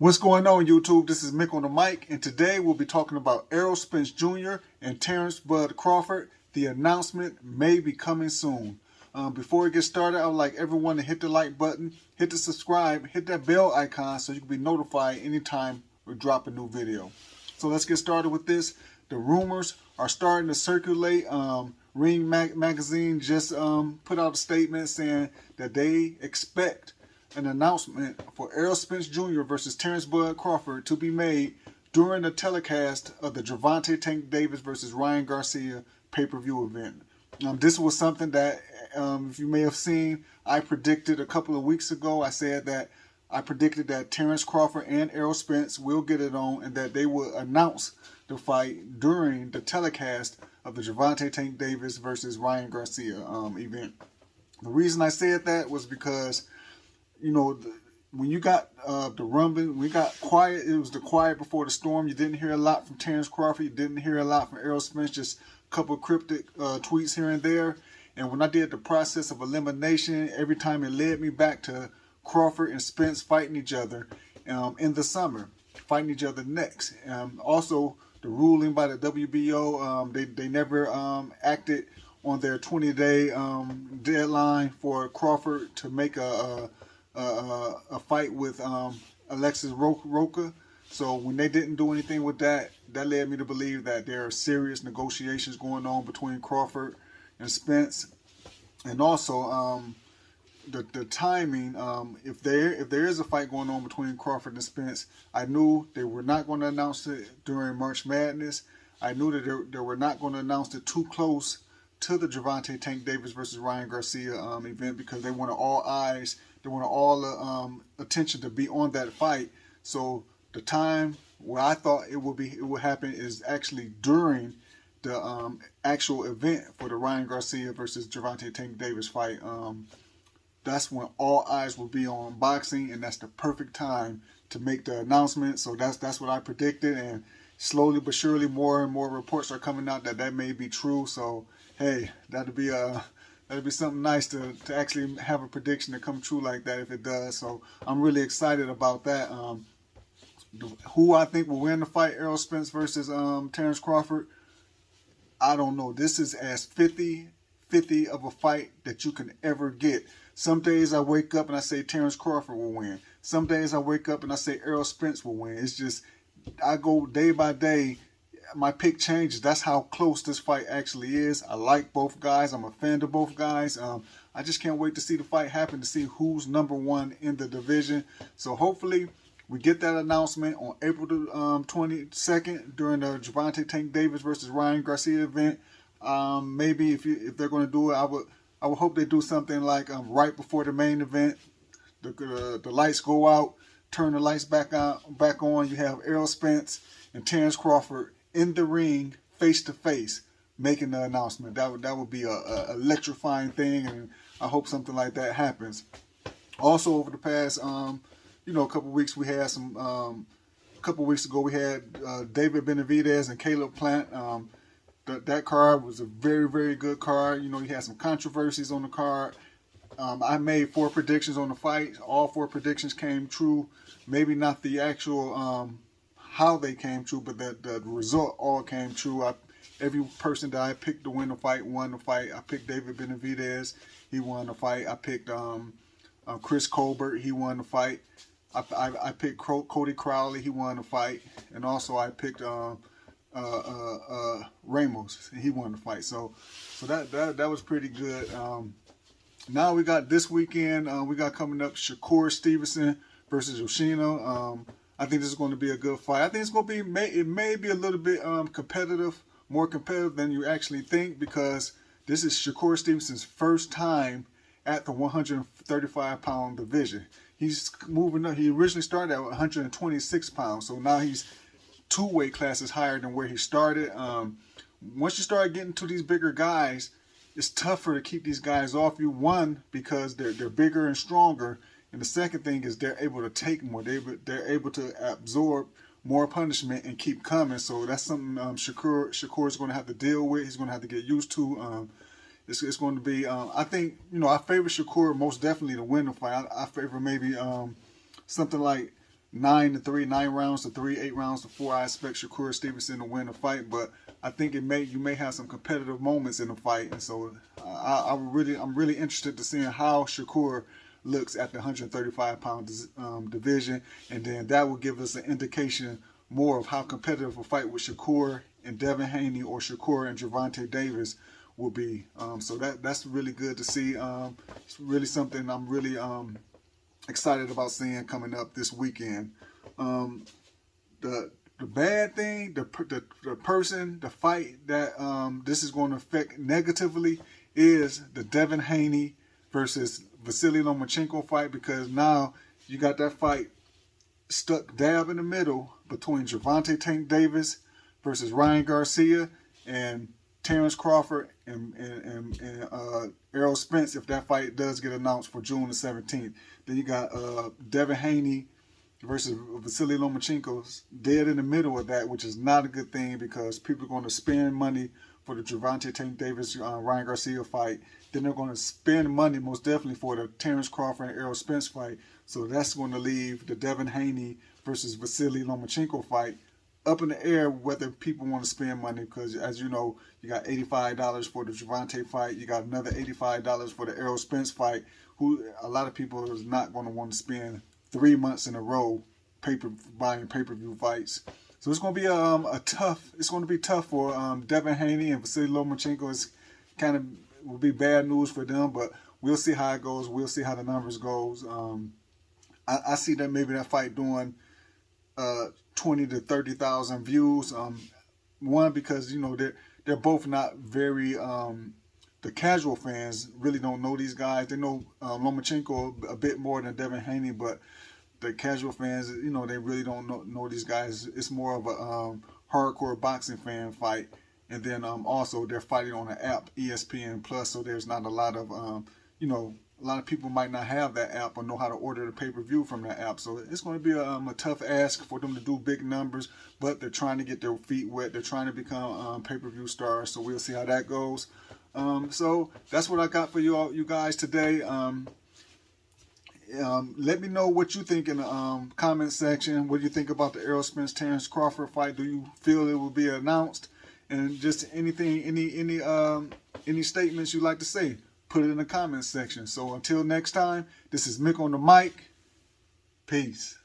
What's going on, YouTube? This is Mick on the mic, and today we'll be talking about Spence Jr. and Terrence Bud Crawford. The announcement may be coming soon. Before we get started, I would like everyone to hit the like button, hit the subscribe, hit that bell icon so you can be notified anytime we drop a new video. So let's get started with this. The rumors are starting to circulate. Ring magazine just put out a statement saying that they expect an announcement for Errol Spence Jr. versus Terrence Bud Crawford to be made during the telecast of the Gervonta Tank Davis versus Ryan Garcia pay-per-view event. This was something that, if you may have seen, I predicted a couple of weeks ago. I said that I predicted that Terrence Crawford and Errol Spence will get it on and that they will announce the fight during the telecast of the Gervonta Tank Davis versus Ryan Garcia event. The reason I said that was because, you know, when you got the rumbling, we got quiet. It was the quiet before the storm. You didn't hear a lot from Terrence Crawford. You didn't hear a lot from Errol Spence. Just a couple of cryptic tweets here and there. And when I did the process of elimination, every time it led me back to Crawford and Spence fighting each other in the summer, fighting each other next. Also, the ruling by the WBO, they never acted on their 20-day deadline for Crawford to make a fight with Alexis Roca. So when they didn't do anything with that, that led me to believe that there are serious negotiations going on between Crawford and Spence. And also the timing, if there is a fight going on between Crawford and Spence, I knew they were not going to announce it during March Madness. I knew that they were not going to announce it too close to the Gervonta Tank Davis versus Ryan Garcia event, because they wanted all eyes, they wanted all attention to be on that fight. So the time where I thought it would happen is actually during the actual event for the Ryan Garcia versus Gervonta Tank Davis fight. That's when all eyes will be on boxing, and that's the perfect time to make the announcement. So that's what I predicted, and slowly but surely more and more reports are coming out that may be true. So hey, that'd be something nice to actually have a prediction to come true like that if it does. So I'm really excited about that. Who I think will win the fight, Errol Spence versus Terrence Crawford, I don't know. This is as 50-50 of a fight that you can ever get. Some days I wake up and I say Terrence Crawford will win. Some days I wake up and I say Errol Spence will win. It's just, I go day by day. My pick changes. That's how close this fight actually is. I like both guys. I'm a fan of both guys. I just can't wait to see the fight happen, to see who's number one in the division. So hopefully we get that announcement on April 22nd during the Gervonta Tank Davis versus Ryan Garcia event. Maybe if they're going to do it, I would hope they do something like right before the main event. The lights go out, turn the lights back on. You have Errol Spence and Terrence Crawford in the ring, face to face, making the announcement. That would be a electrifying thing, and I hope something like that happens. Also, over the past a couple weeks, we had some. A couple weeks ago, we had David Benavidez and Caleb Plant. That card was a very, very good card. You know, you had some controversies on the card. I made 4 predictions on the fight. All 4 predictions came true. Maybe not the actual how they came true, but the result all came true. Every person that I picked to win the fight won the fight. I picked David Benavidez. He won the fight. I picked Chris Colbert. He won the fight. I picked Cody Crowley. He won the fight. And also I picked Ramos. He won the fight. So that was pretty good. Now we got this weekend. We got coming up Shakur Stevenson versus Yoshino. I think this is going to be a good fight. I think it's going to be, it may be a little bit competitive, more competitive than you actually think, because this is Shakur Stevenson's first time at the 135-pound division. He's moving up. He originally started at 126 pounds, so now he's 2 weight classes higher than where he started. Once you start getting to these bigger guys, it's tougher to keep these guys off you. One, because they're bigger and stronger. And the second thing is they're able to take more. They're able to absorb more punishment and keep coming. So that's something Shakur is going to have to deal with. He's going to have to get used to. It's going to be, I think, I favor Shakur most definitely to win the fight. I favor maybe something like 9 rounds to 3, 8 rounds to 4. I expect Shakur Stevenson to win the fight, but I think you may have some competitive moments in the fight, and so I'm really interested to seeing how Shakur looks at the 135-pound division, and then that will give us an indication more of how competitive a fight with Shakur and Devin Haney or Shakur and Gervonta Davis will be. So that's really good to see. It's really something I'm really excited about seeing coming up this weekend. The bad thing, the fight that this is going to affect negatively is the Devin Haney versus Vasily Lomachenko fight, because now you got that fight stuck dab in the middle between Gervonta Tank Davis versus Ryan Garcia and Terrence Crawford and Errol Spence, if that fight does get announced for June the 17th. Then you got Devin Haney versus Vasily Lomachenko dead in the middle of that, which is not a good thing because people are going to spend money for the Gervonta Tank Davis Ryan Garcia fight. Then they're going to spend money most definitely for the Terrence Crawford and Errol Spence fight. So that's going to leave the Devin Haney versus Vasily Lomachenko fight up in the air whether people want to spend money, because as you know, you got $85 for the Gervonta fight, you got another $85 for the Errol Spence fight, who a lot of people is not going to want to spend 3 months in a row buying pay-per-view fights. So it's going to be tough for Devin Haney and Vasily Lomachenko. It's kind of will be bad news for them, but we'll see how it goes. We'll see how the numbers goes. I see that maybe that fight doing 20 to 30,000 views. One, because you know they're both not very. The casual fans really don't know these guys. They know Lomachenko a bit more than Devin Haney, but the casual fans, you know, they really don't know these guys. It's more of a hardcore boxing fan fight. And then also they're fighting on an app, ESPN Plus, so there's not a lot of, you know, a lot of people might not have that app or know how to order the pay-per-view from that app. So it's going to be a tough ask for them to do big numbers, but they're trying to get their feet wet. They're trying to become pay-per-view stars, so we'll see how that goes. So that's what I got for you guys today. Let me know what you think in the comment section. What do you think about the Errol Spence Terrence Crawford fight? Do you feel it will be announced? And just anything, any statements you'd like to say, put it in the comments section. So until next time, this is Mick on the mic. Peace.